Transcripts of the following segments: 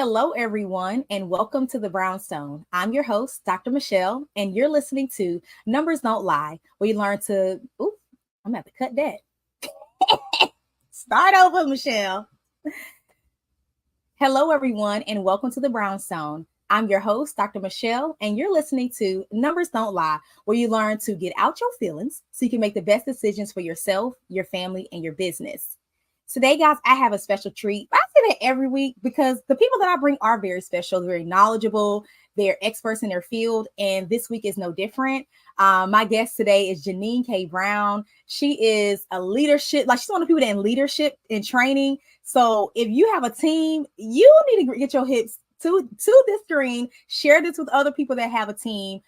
Hello, everyone, and welcome to the Brownstone. I'm your host, Dr. Michelle, and you're listening to Numbers Don't Lie, where you learn to. Ooh, I'm gonna have to cut that. Start over, Michelle. Hello, everyone, and welcome to the Brownstone. I'm your host, Dr. Michelle, and you're listening to Numbers Don't Lie, where you learn to get out your feelings so you can make the best decisions for yourself, your family, and your business. Today, guys, I have a special treat. I say that every week because the people that I bring are very special, very knowledgeable, they're experts in their field, and this week is no different. My guest today is Janine K. Brown. She is a leadership, like she's one of the people that in leadership and training. So if you have a team, you need to get your hips to this screen, share this with other people that have a team,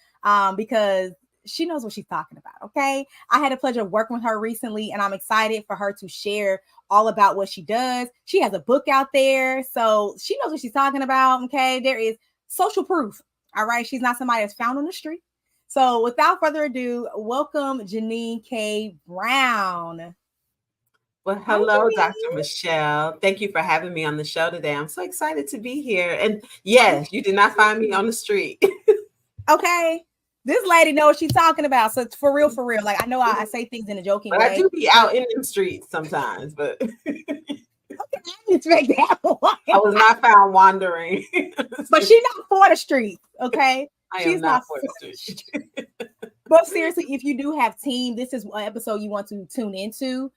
because she knows what she's talking about. Okay. I had the pleasure of working with her recently, and I'm excited for her to share all about what she does. She has a book out there, so she knows what she's talking about. Okay. There is social proof. All right. She's not somebody that's found on the street. So without further ado, welcome Janine K. Brown. Well, Hi, hello, Dr. Janine. Michelle. Thank you for having me on the show today. I'm so excited to be here. And yes, you did not find me on the street. Okay. This lady knows what she's talking about. So it's for real, for real. Like I know I say things in a joking But I way. do be out in the streets sometimes, but Okay, I didn't expect that I one. was not found wandering. But she's not for the streets, okay? I am She's not not for for the the street. streets. But seriously, if you do have team, this is an episode you want to tune into,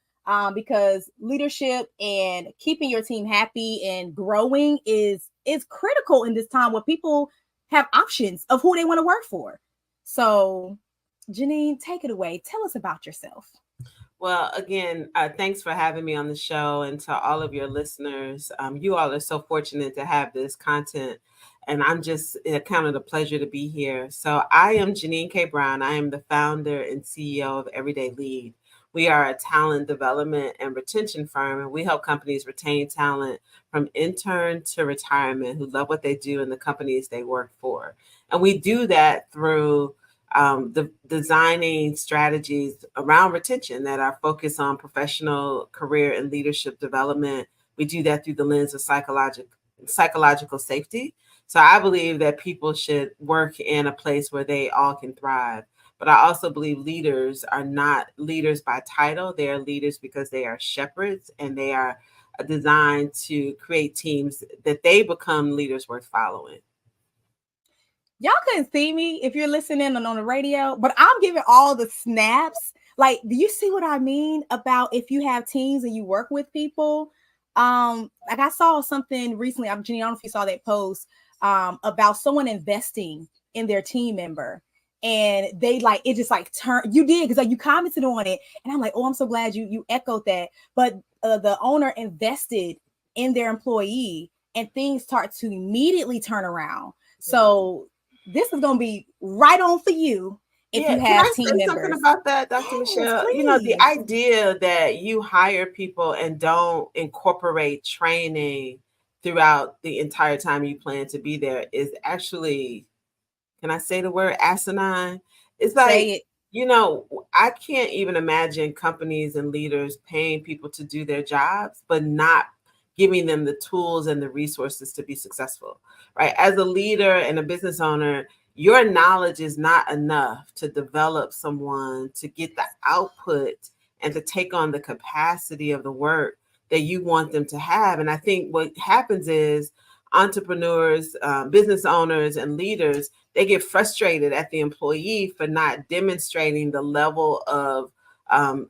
because leadership and keeping your team happy and growing is critical in this time where people have options of who they want to work for. So, Janine, take it away. Tell us about yourself. Well, again, thanks for having me on the show, and to all of your listeners. You all are so fortunate to have this content, and I'm just count it a pleasure to be here. So, I am Janine K. Brown. I am the founder and CEO of Everyday Lead. We are a talent development and retention firm, and we help companies retain talent from intern to retirement who love what they do in the companies they work for. And we do that through the designing strategies around retention that are focused on professional career and leadership development. We do that through the lens of psychological safety. So I believe that people should work in a place where they all can thrive. But I also believe leaders are not leaders by title. They are leaders because they are shepherds, and they are designed to create teams that they become leaders worth following. Y'all couldn't see me if you're listening on the radio, but I'm giving all the snaps. Like, do you see what I mean about if you have teams and you work with people? Like I saw something recently. I'm Jenny, I don't know if you saw that post about someone investing in their team member. And they like it just like turned you did because like you commented on it, and I'm like, oh, I'm so glad you echoed that. But the owner invested in their employee, and things start to immediately turn around. So this is going to be right on for you if Yeah, you can have I team say something members. about that, Dr. Yes, Michelle? You know, the please. idea that you hire people and don't incorporate training throughout the entire time you plan to be there is actually, can I say the word asinine? It's Say like, it. I can't even imagine companies and leaders paying people to do their jobs, but not giving them the tools and the resources to be successful, right? As a leader and a business owner, your knowledge is not enough to develop someone to get the output and to take on the capacity of the work that you want them to have. And I think what happens is entrepreneurs, business owners, and leaders, they get frustrated at the employee for not demonstrating the level of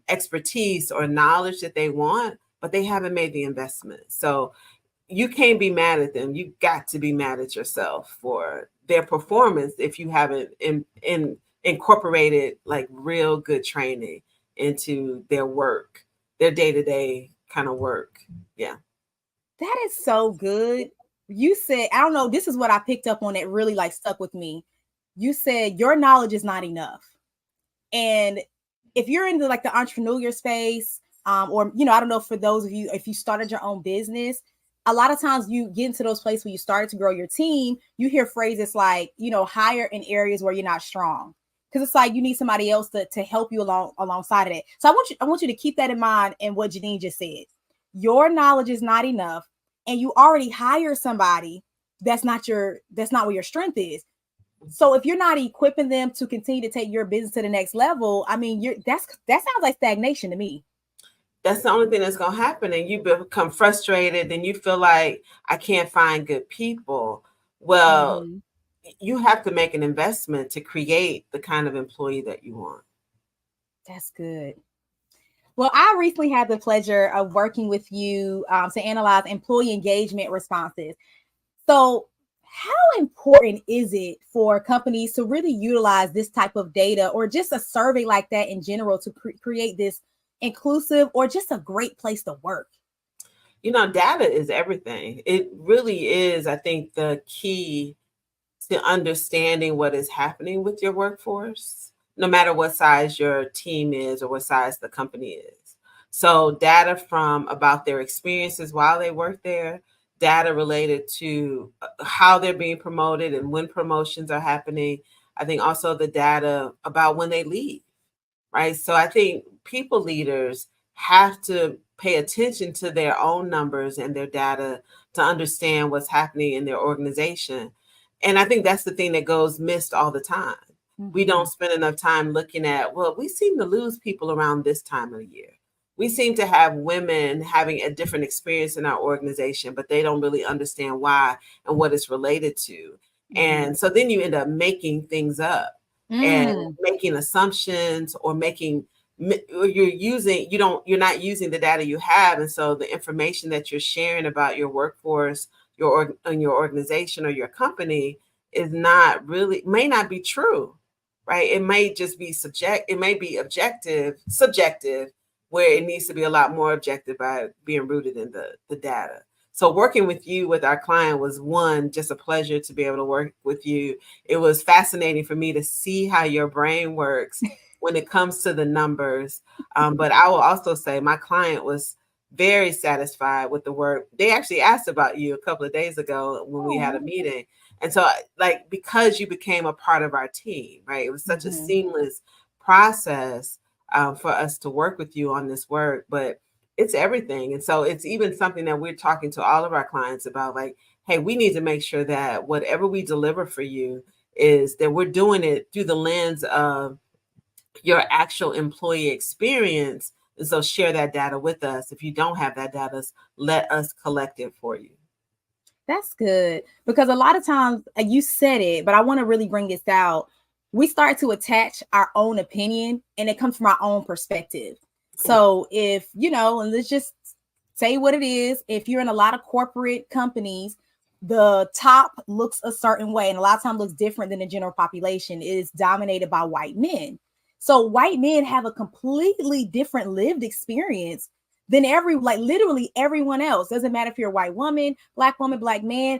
expertise or knowledge that they want, but they haven't made the investment. So you can't be mad at them. You got to be mad at yourself for their performance if you haven't incorporated like real good training into their work, their day-to-day kind of work. Yeah. That is so good. You said, I don't know, this is what I picked up on that really like stuck with me. You said your knowledge is not enough. And if you're into like the entrepreneurial space, or I don't know, for those of you, if you started your own business, a lot of times you get into those places where you started to grow your team, you hear phrases like, hire in areas where you're not strong. Because it's like you need somebody else to help you alongside of it. So I want you to keep that in mind and what Janine just said. Your knowledge is not enough, and you already hire somebody that's not where your strength is. So if you're not equipping them to continue to take your business to the next level, I mean, that sounds like stagnation to me. That's the only thing that's going to happen. And you become frustrated and you feel like I can't find good people. Well, Mm-hmm. you have to make an investment to create the kind of employee that you want. That's good. Well, I recently had the pleasure of working with you to analyze employee engagement responses. So, how important is it for companies to really utilize this type of data or just a survey like that in general to create this inclusive or just a great place to work? Data is everything. It really is, I think, the key to understanding what is happening with your workforce, no matter what size your team is or what size the company is. So, data from about their experiences while they work there, data related to how they're being promoted and when promotions are happening. I think also the data about when they leave, right? So, I think people leaders have to pay attention to their own numbers and their data to understand what's happening in their organization. And I think that's the thing that goes missed all the time. We Mm-hmm. don't spend enough time looking at, well, we seem to lose people around this time of the year. We seem to have women having a different experience in our organization, but they don't really understand why and what it's related to. Mm-hmm. And so then you end up making things up and Mm, making assumptions or making or you're not using the data you have, and so the information that you're sharing about your workforce, and your organization or your company is not really, may not be true, right? It may just be it may be subjective, where it needs to be a lot more objective by being rooted in the data. So working with you with our client was just a pleasure to be able to work with you. It was fascinating for me to see how your brain works when it comes to the numbers. But I will also say my client was very satisfied with the work. They actually asked about you a couple of days ago when we had a oh. meeting. And so, like, because you became a part of our team, right? It was such a Mm-hmm. seamless process for us to work with you on this work. But it's everything. And so, it's even something that we're talking to all of our clients about, like, hey, we need to make sure that whatever we deliver for you is that we're doing it through the lens of your actual employee experience. And so share that data with us. If you don't have that data, let us collect it for you. That's good because a lot of times you said it, but I want to really bring this out. We start to attach our own opinion and it comes from our own perspective. Yeah. So if, and let's just say what it is, if you're in a lot of corporate companies, the top looks a certain way and a lot of times looks different than the general population. It is dominated by white men. So white men have a completely different lived experience than like literally everyone else. Doesn't matter if you're a white woman, black man,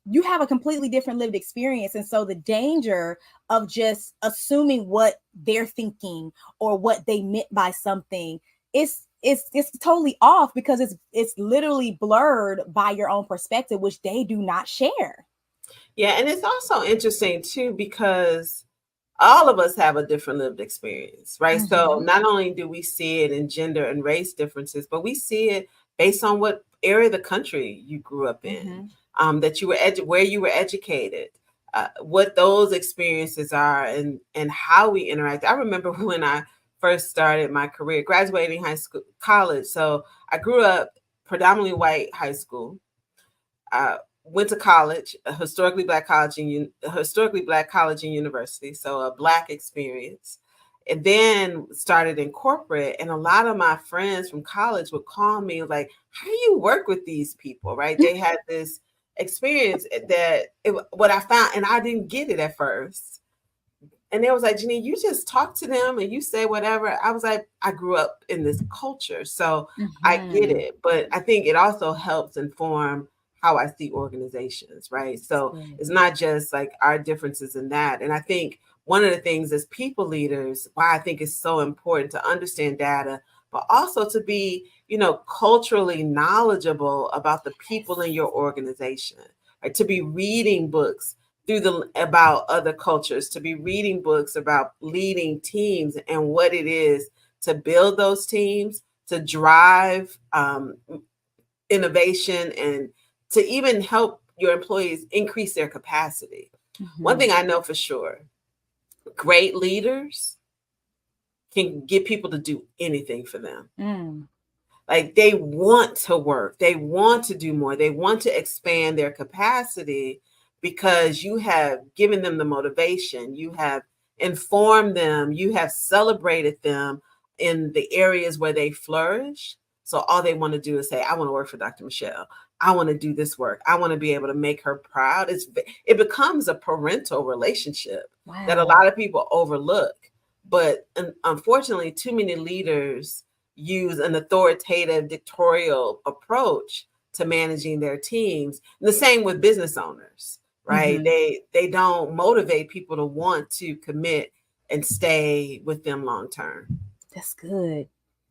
you have a completely different lived experience. And so the danger of just assuming what they're thinking or what they meant by something it's totally off because it's literally blurred by your own perspective, which they do not share. Yeah. And it's also interesting too, because all of us have a different lived experience, right? So Mm-hmm. not only do we see it in gender and race differences, but we see it based on what area of the country you grew up in, Mm-hmm. that you were where you were educated, what those experiences are, and how we interact. I remember when I first started my career, graduating college. So I grew up predominantly white high school. Went to college, a historically black college and university, so a black experience, and then started in corporate. And a lot of my friends from college would call me like, "How do you work with these people?" Right? They had this experience what I found, and I didn't get it at first. And they was like, Janine, you just talk to them and you say whatever. I was like, I grew up in this culture, so I get Mm-hmm. it. But I think it also helps inform how I see organizations, right? So it's not just like our differences in that. And I think one of the things as people leaders, why I think it's so important to understand data, but also to be, culturally knowledgeable about the people in your organization, right? To be reading books about other cultures, to be reading books about leading teams and what it is to build those teams, to drive innovation, and to even help your employees increase their capacity. One Mm-hmm. thing I know for sure, great leaders can get people to do anything for them. Mm. Like they want to work, they want to do more, they want to expand their capacity because you have given them the motivation, you have informed them, you have celebrated them in the areas where they flourish. So all they want to do is say, I want to work for Dr. Michele. I want to do this work. I want to be able to make her proud. It becomes a parental relationship that a Wow. lot of people overlook. But unfortunately, too many leaders use an authoritative dictatorial approach to managing their teams. And the same with business owners, right? Mm-hmm. They don't motivate people to want to commit and stay with them long term. That's good.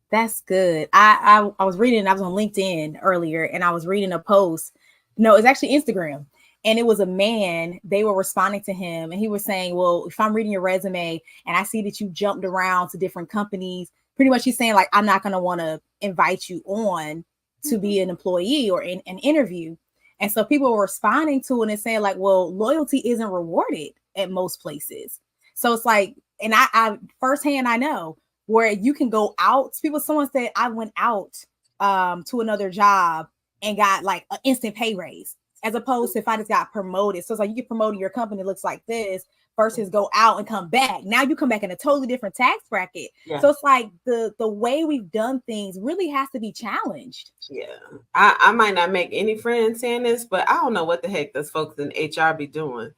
That's good. I was reading, I was on LinkedIn earlier and I was reading a post. No, it's actually Instagram. And it was a man, they were responding to him and he was saying, well, if I'm reading your resume and I see that you jumped around to different companies, pretty much he's saying like, I'm not going to want to invite you on to be an employee or in an interview. And so people were responding to it and saying like, well, loyalty isn't rewarded at most places. So it's like, and I firsthand, I know where you can go out. People, someone said I went out to another job and got like an instant pay raise, as opposed to if I just got promoted. So it's like you get promoted, your company looks like this versus go out and come back. Now you come back in a totally different tax bracket. Yeah. So it's like the way we've done things really has to be challenged. Yeah. I might not make any friends saying this, but I don't know what the heck those folks in HR be doing.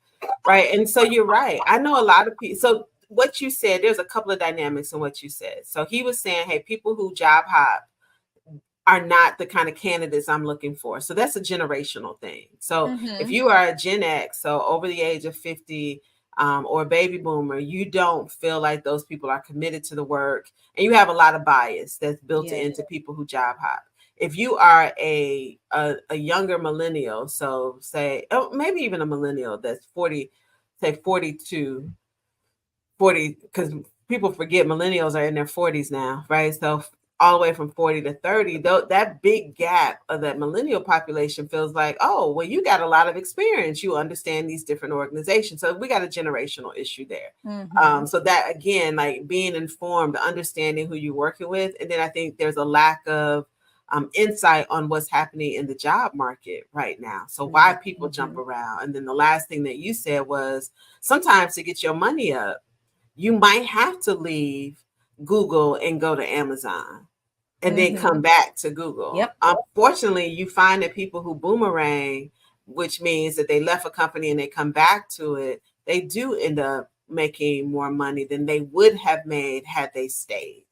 Right. And so you're right. I know a lot of people. So what you said, there's a couple of dynamics in what you said. So he was saying, hey, people who job hop are not the kind of candidates I'm looking for. So that's a generational thing. So if you are a Gen X, so over the age of 50, or a baby boomer, you don't feel like those people are committed to the work, and you have a lot of bias that's built into people who job hop. If you are a younger millennial, so say maybe even a millennial that's 40, say 42, 40, because people forget millennials are in their 40s now, right? So all the way from 40 to 30, though, that big gap of that millennial population feels like, oh, well, you got a lot of experience. You understand these different organizations. So we got a generational issue there. So that, again, like being informed, understanding who you're working with. And then I think there's a lack of insight on what's happening in the job market right now. So why people jump around. And then the last thing that you said was sometimes to get your money up, you might have to leave Google and go to Amazon and then come back to Google. Yep. Unfortunately, you find that people who boomerang, which means that they left a company and they come back to it, they do end up making more money than they would have made had they stayed.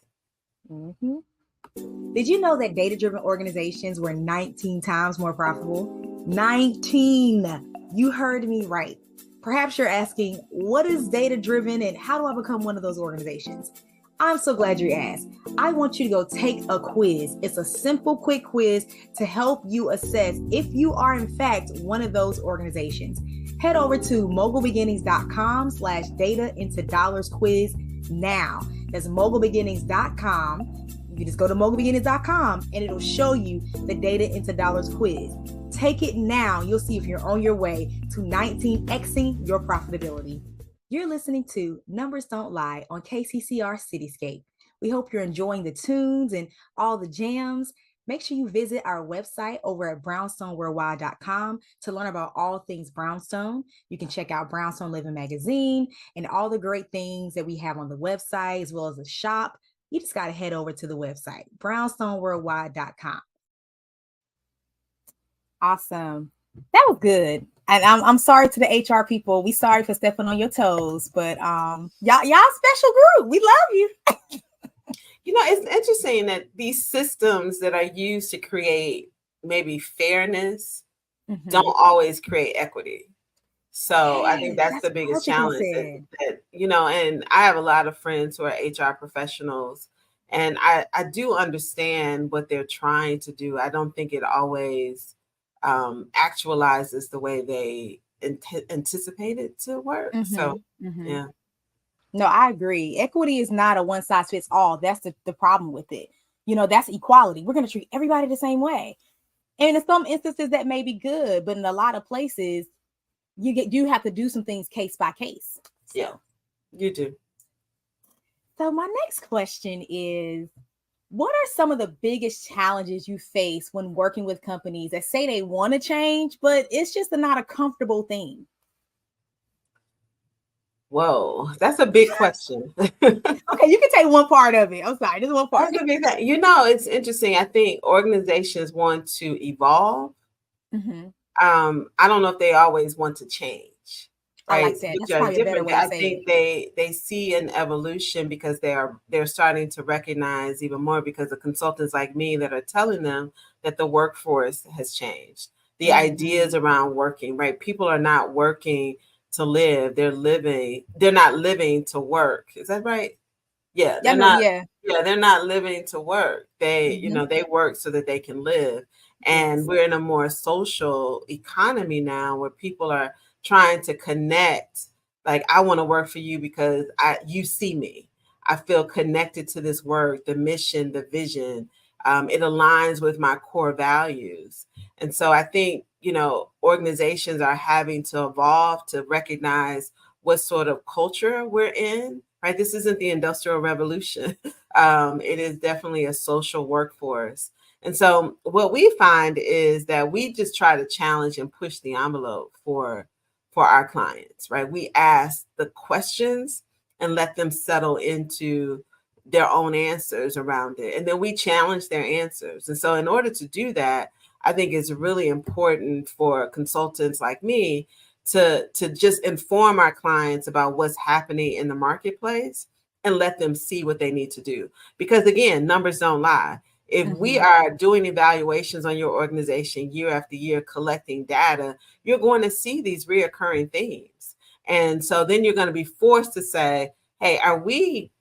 Did you know that data-driven organizations were 19 times more profitable? 19. You heard me right. Perhaps you're asking, what is data-driven and how do I become one of those organizations? I'm so glad you asked. I want you to go take a quiz. It's a simple, quick quiz to help you assess if you are in fact one of those organizations. Head over to mogulbeginnings.com/data into dollars quiz now. That's mogulbeginnings.com. You just go to mogulbeginnings.com and it'll show you the data into dollars quiz. Take it now. You'll see if you're on your way to 19xing your profitability. You're listening to Numbers Don't Lie on KCCR Cityscape. We hope you're enjoying the tunes and all the jams. Make sure you visit our website over at brownstoneworldwide.com to learn about all things Brownstone. You can check out Brownstone Living Magazine and all the great things that we have on the website, as well as the shop. You just got to head over to the website, brownstoneworldwide.com. Awesome. That was good. And I'm sorry to the HR people. We sorry for stepping on your toes, but y'all special group. We love you. You know, it's interesting that these systems that are used to create maybe fairness don't always create equity. So I think that's the biggest challenge that, you know, and I have a lot of friends who are HR professionals, and I do understand what they're trying to do. I don't think it always actualizes the way they anticipate it to work. So, yeah. No, I agree. Equity is not a one size fits all. That's the problem with it. You know, that's equality. We're going to treat everybody the same way. And in some instances that may be good, but in a lot of places you have to do some things case by case. Yeah, you do. So my next question is, what are some of the biggest challenges you face when working with companies that say they want to change, but it's just not a comfortable thing? Whoa, that's a big question. Okay, you can take one part of it. I'm sorry, this is one part. That's a big thing. You know, it's interesting. I think organizations want to evolve. Hmm. I don't know if they always want to change, I right? like that. Which That's are probably a better different. way to I say it. think they see an evolution because they're starting to recognize even more because of consultants like me that are telling them that the workforce has changed. The ideas Hmm. around working, right? People are not working to live, they're living, they're not living to work. Is that right? Yeah, Yeah, they're no, not, yeah. yeah, they're not living to work. They, you Hmm. know, they work so that they can live. And Yes. we're in a more social economy now where people are trying to connect. Like, I want to work for you because you see me. I feel connected to this work, the mission, the vision. It aligns with my core values. And so I think, you know, organizations are having to evolve to recognize what sort of culture we're in, right? This isn't the Industrial Revolution. It is definitely a social workforce. And so what we find is that we just try to challenge and push the envelope for our clients, right? We ask the questions and let them settle into their own answers around it. And then we challenge their answers. And so in order to do that, I think it's really important for consultants like me to just inform our clients about what's happening in the marketplace and let them see what they need to do. Because again, numbers don't lie. If we Hmm. are doing evaluations on your organization year after year, collecting data, you're going to see these reoccurring themes. And so then you're going to be forced to say, hey, are we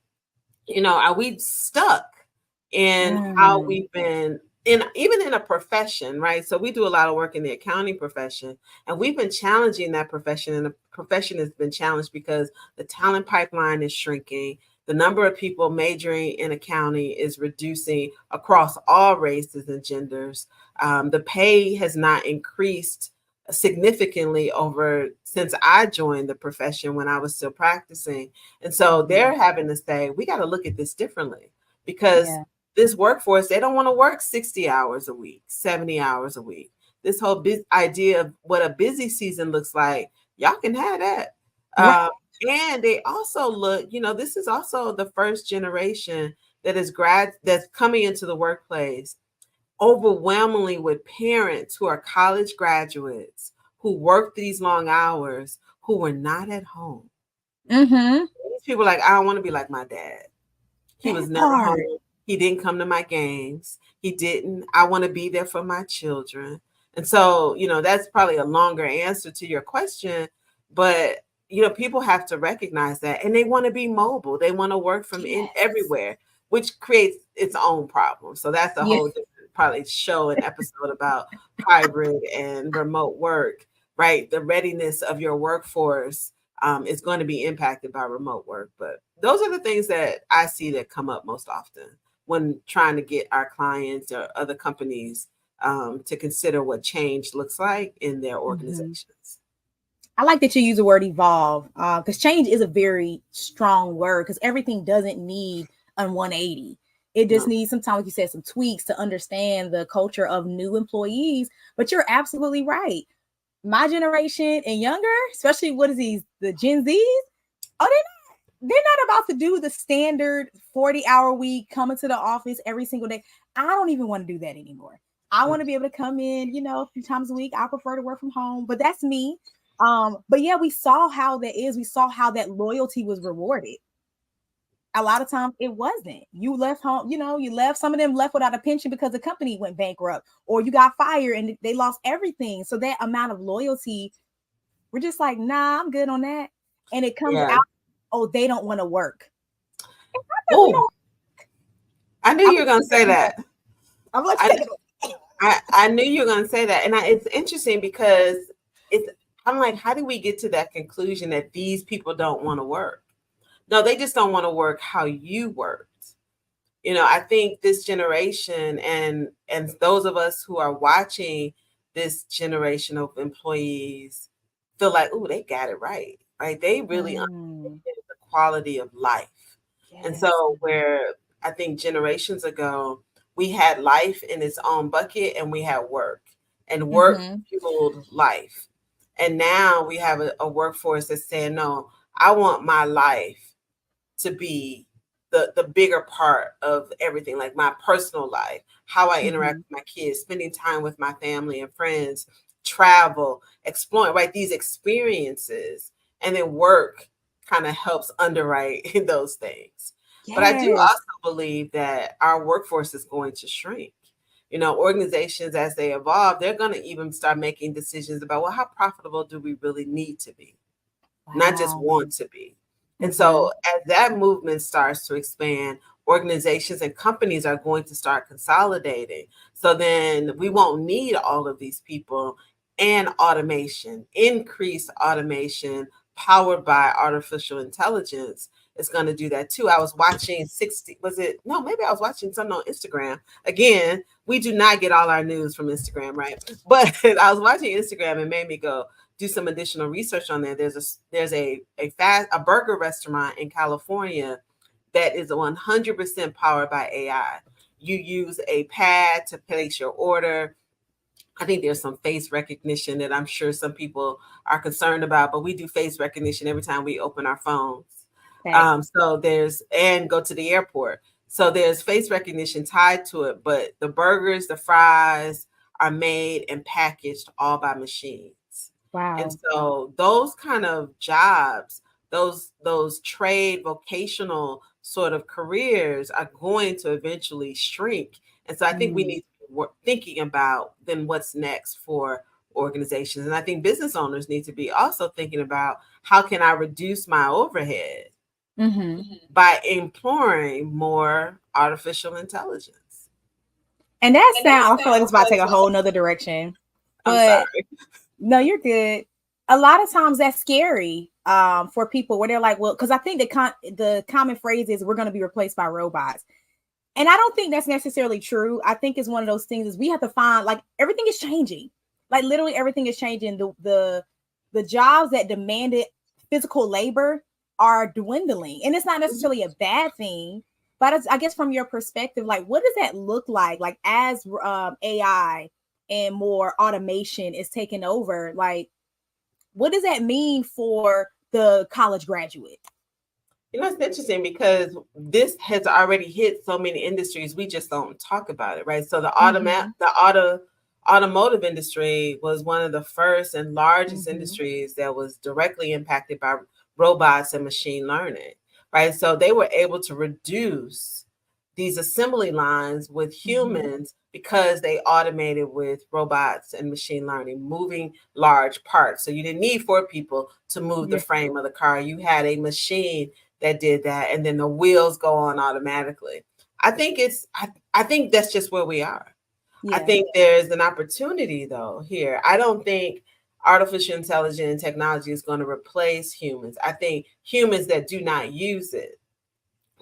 stuck in how Mm. we've been in, even in a profession, right? So we do a lot of work in the accounting profession, and we've been challenging that profession, and the profession has been challenged because the talent pipeline is shrinking. The number of people majoring in accounting is reducing across all races and genders. The pay has not increased significantly over since I joined the profession when I was still practicing. And so Mhm. they're having to say, we got to look at this differently because Yeah. this workforce, they don't want to work 60 hours a week, 70 hours a week. This whole idea of what a busy season looks like, y'all can have that. Right. Um, and they also look, this is also the first generation that is that's coming into the workplace overwhelmingly with parents who are college graduates who work these long hours who were not at home. Mm-hmm. These people are like, I don't want to be like my dad. He was That never part. home. He didn't come to my games. He didn't. I want to be there for my children. And so, that's probably a longer answer to your question, but people have to recognize that and they want to be mobile. They want to work from in Yes. everywhere, which creates its own problem. So that's a Yeah. whole different probably show and episode about hybrid and remote work, right? The readiness of your workforce is going to be impacted by remote work. But those are the things that I see that come up most often when trying to get our clients or other companies to consider what change looks like in their Hmm. organizations. I like that you use the word evolve because change is a very strong word because everything doesn't need a 180. It just No. needs sometimes, like you said, some tweaks to understand the culture of new employees. But you're absolutely right. My generation and younger, especially what is these, the Gen Zs, oh, they're not about to do the standard 40-hour week, coming to the office every single day. I don't even want to do that anymore. I want to be able to come in, a few times a week. I prefer to work from home, but that's me. But yeah, we saw how that is. We saw how that loyalty was rewarded. A lot of times it wasn't. You left home, you left, some of them left without a pension because the company went bankrupt, or you got fired and they lost everything. So that amount of loyalty, we're just like, nah, I'm good on that. And it comes Yeah. out, oh, they don't want to work. That we Oh, don't. I knew I'm you gonna were going to say take it. that. I'm gonna I, take it away. I knew you were going to say that. And it's interesting because it's, I'm like, how do we get to that conclusion that these people don't want to work? No, they just don't want to work how you worked. I think this generation and those of us who are watching this generation of employees feel like, oh, they got it right, right? They really Mm, understand the quality of life. And yes. so where I think generations ago, we had life in its own bucket and we had work, and work Mm-hmm. fueled life. And now we have a workforce that's saying, no, I want my life to be the bigger part of everything, like my personal life, how I interact Mm-hmm. with my kids, spending time with my family and friends, travel, exploring, right? These experiences, and then work kind of helps underwrite those things. But I do Yes. also believe that our workforce is going to shrink. Organizations as they evolve, they're going to even start making decisions about, well, how profitable do we really need to be? Not just Wow. want to be. And Mm-hmm. so as that movement starts to expand, organizations and companies are going to start consolidating. So then we won't need all of these people, and automation, increased automation powered by artificial intelligence is going to do that too. I was watching 60, was it? No, maybe I was watching something on Instagram. Again, we do not get all our news from Instagram, right? But I was watching Instagram and made me go, do some additional research on there. There's a burger restaurant in California that is 100% powered by AI. You use a pad to place your order. I think there's some face recognition that I'm sure some people are concerned about, but we do face recognition every time we open our phones. Facts. So and go to the airport. So there's face recognition tied to it, but the burgers, the fries are made and packaged all by machines. And Wow. so those kind of jobs, those trade vocational sort of careers are going to eventually shrink. And so I think we Mm. need thinking about then what's next for organizations. And I think business owners need to be also thinking about, how can I reduce my overhead Mm-hmm. by employing more artificial intelligence. And that sound, I feel like it's about to take a whole nother direction. I'm But sorry. no, you're good. A lot of times that's scary for people where they're like, well, because I think the common phrase is we're going to be replaced by robots. And I don't think that's necessarily true. I think it's one of those things is we have to find, like, everything is changing. Like literally everything is changing. The jobs that demanded physical labor are dwindling. And it's not necessarily a bad thing, but I guess from your perspective, like what does that look like? Like as AI and more automation is taking over, like what does that mean for the college graduate? It's interesting because this has already hit so many industries. We just don't talk about it, right? So Mm-hmm. automotive industry was one of the first and largest Mm-hmm. industries that was directly impacted by robots and machine learning, right? So they were able to reduce these assembly lines with Mm-hmm. humans because they automated with robots and machine learning, moving large parts. So you didn't need four people to move the Yeah. frame of the car. You had a machine that did that, and then the wheels go on automatically. I think that's just where we are. I Yeah. think there's an opportunity though here. I don't think artificial intelligence and technology is going to replace humans. I think humans that do not use it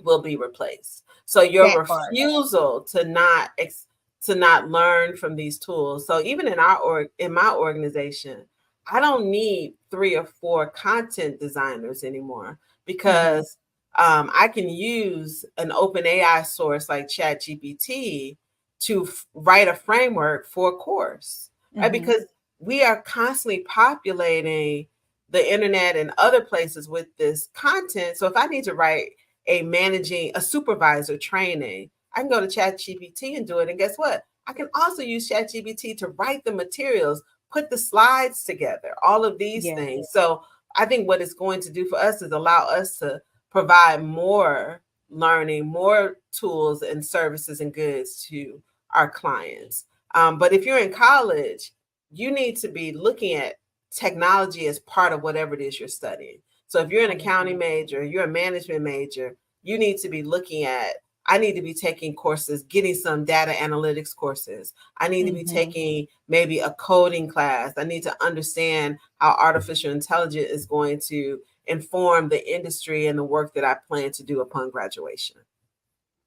will be replaced. So your That part. refusal to not learn from these tools. So even in my organization, I don't need three or four content designers anymore, Mm-hmm. because I can use an open AI source like ChatGPT to write a framework for a course, right? Mm-hmm. Because we are constantly populating the internet and other places with this content. So if I need to write a supervisor training, I can go to ChatGPT and do it. And guess what? I can also use ChatGPT to write the materials, put the slides together, all of these Yeah. things. So I think what it's going to do for us is allow us to provide more learning, more tools and services and goods to our clients. But if you're in college, you need to be looking at technology as part of whatever it is you're studying. So if you're an I accounting agree. major, you're a management major, you need to be looking at, I need to be taking courses, getting some data analytics courses. I need to be Mm-hmm. taking maybe a coding class. I need to understand how artificial intelligence is going to inform the industry and the work that I plan to do upon graduation.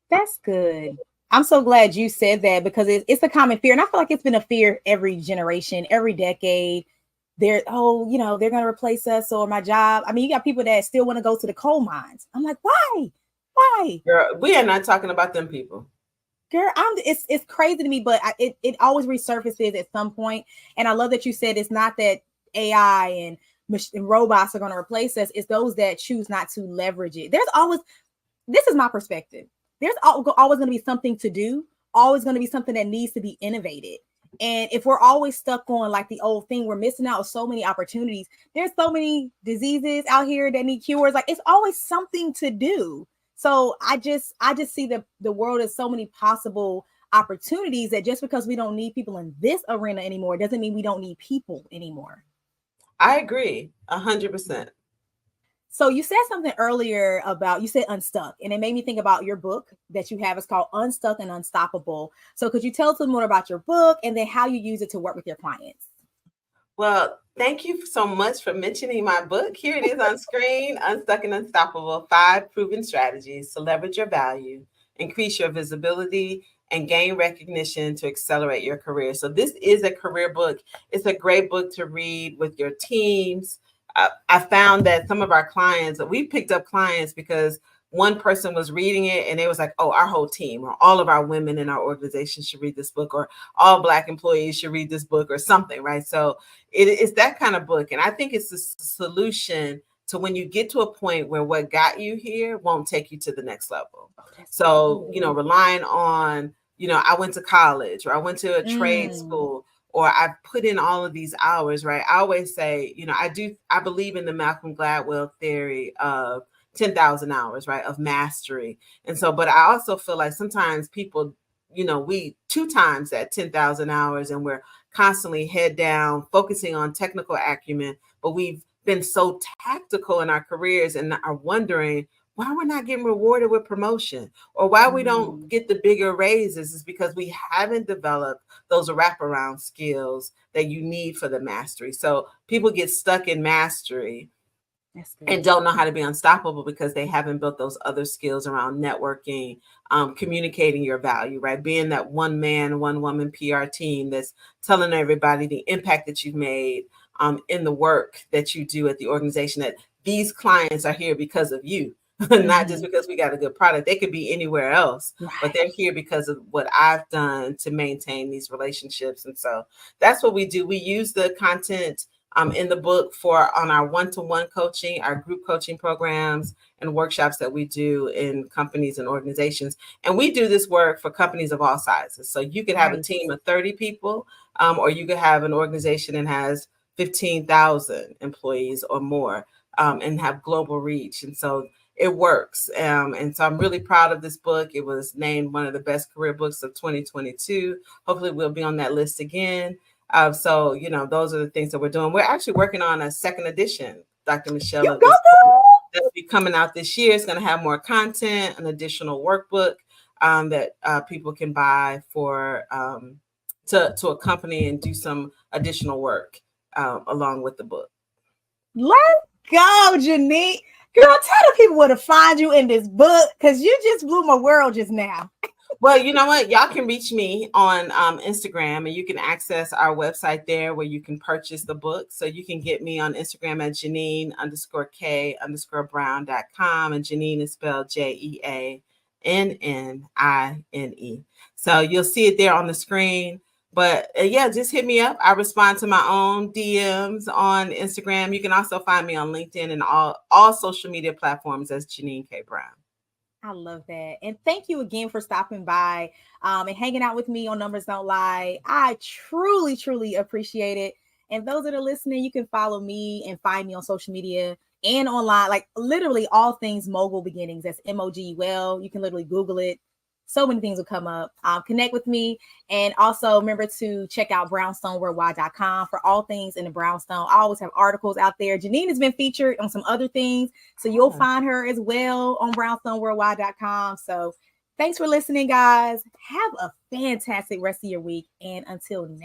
That's good. I'm so glad you said that because it's a common fear. And I feel like it's been a fear every generation, every decade. They're, oh, they're going to replace us or my job. I mean, you got people that still want to go to the coal mines. I'm like, why? Why? Girl, we are not talking about them people. Girl, it's crazy to me, but it always resurfaces at some point. And I love that you said it's not that AI and robots are going to replace us. It's those that choose not to leverage it. There's always, this is my perspective. There's always going to be something to do, always going to be something that needs to be innovated. And if we're always stuck on like the old thing, we're missing out on so many opportunities. There's so many diseases out here that need cures. Like it's always something to do. So I just see the world as so many possible opportunities that just because we don't need people in this arena anymore doesn't mean we don't need people anymore. I agree 100%. So you said something earlier about, you said unstuck, and it made me think about your book that you have. It's called Unstuck and Unstoppable. So could you tell us a little more about your book and then how you use it to work with your clients? Well, thank you so much for mentioning my book. Here it is on screen, Unstuck and Unstoppable, 5 proven strategies to leverage your value, increase your visibility, and gain recognition to accelerate your career. So this is a career book. It's a great book to read with your teams. I found that some of our clients, we picked up clients because one person was reading it and it was like, oh, our whole team or all of our women in our organization should read this book, or all Black employees should read this book or something, right? So it's that kind of book. And I think it's the solution to when you get to a point where what got you here won't take you to the next level. So, relying on, I went to college or I went to a trade school or I've put in all of these hours, right? I always say, I believe in the Malcolm Gladwell theory of 10,000 hours, right, of mastery. And so, but I also feel like sometimes people, we 2 times that 10,000 hours and we're constantly head down, focusing on technical acumen, but we've been so tactical in our careers and are wondering why we're not getting rewarded with promotion or why we don't get the bigger raises is because we haven't developed those wraparound skills that you need for the mastery. So people get stuck in mastery and don't know how to be unstoppable because they haven't built those other skills around networking, communicating your value, right? Being that one man, one woman PR team that's telling everybody the impact that you've made in the work that you do at the organization, that these clients are here because of you. Not just because we got a good product. They could be anywhere else, but they're here because of what I've done to maintain these relationships. And so that's what we do. We use the content in the book for on our one-to-one coaching, our group coaching programs and workshops that we do in companies and organizations. And we do this work for companies of all sizes. So you could have a team of 30 people, or you could have an organization that has 15,000 employees or more, and have global reach. And so it works. And so I'm really proud of this book. It was named one of the best career books of 2022. Hopefully we'll be on that list again. So, those are the things that we're doing. We're actually working on a second edition, Dr. Michele, of this book that'll be coming out this year. It's going to have more content, an additional workbook that people can buy for to accompany and do some additional work along with the book. Let's go, Janine. Girl, tell the people where to find you in this book because you just blew my world just now. Well, you know what? Y'all can reach me on Instagram, and you can access our website there where you can purchase the book. So you can get me on Instagram at Janine_K_Brown.com. And Janine is spelled JeAnnine. So you'll see it there on the screen. But yeah, just hit me up. I respond to my own DMs on Instagram. You can also find me on LinkedIn and all social media platforms as Janine K. Brown. I love that. And thank you again for stopping by and hanging out with me on Numbers Don't Lie. I truly, truly appreciate it. And those that are listening, you can follow me and find me on social media and online, like literally all things Mogul Beginnings. That's MOGUL. You can literally Google it. So many things will come up. Connect with me. And also remember to check out brownstoneworldwide.com for all things in the brownstone. I always have articles out there. Janine has been featured on some other things. So you'll find her as well on brownstoneworldwide.com. So thanks for listening, guys. Have a fantastic rest of your week. And until next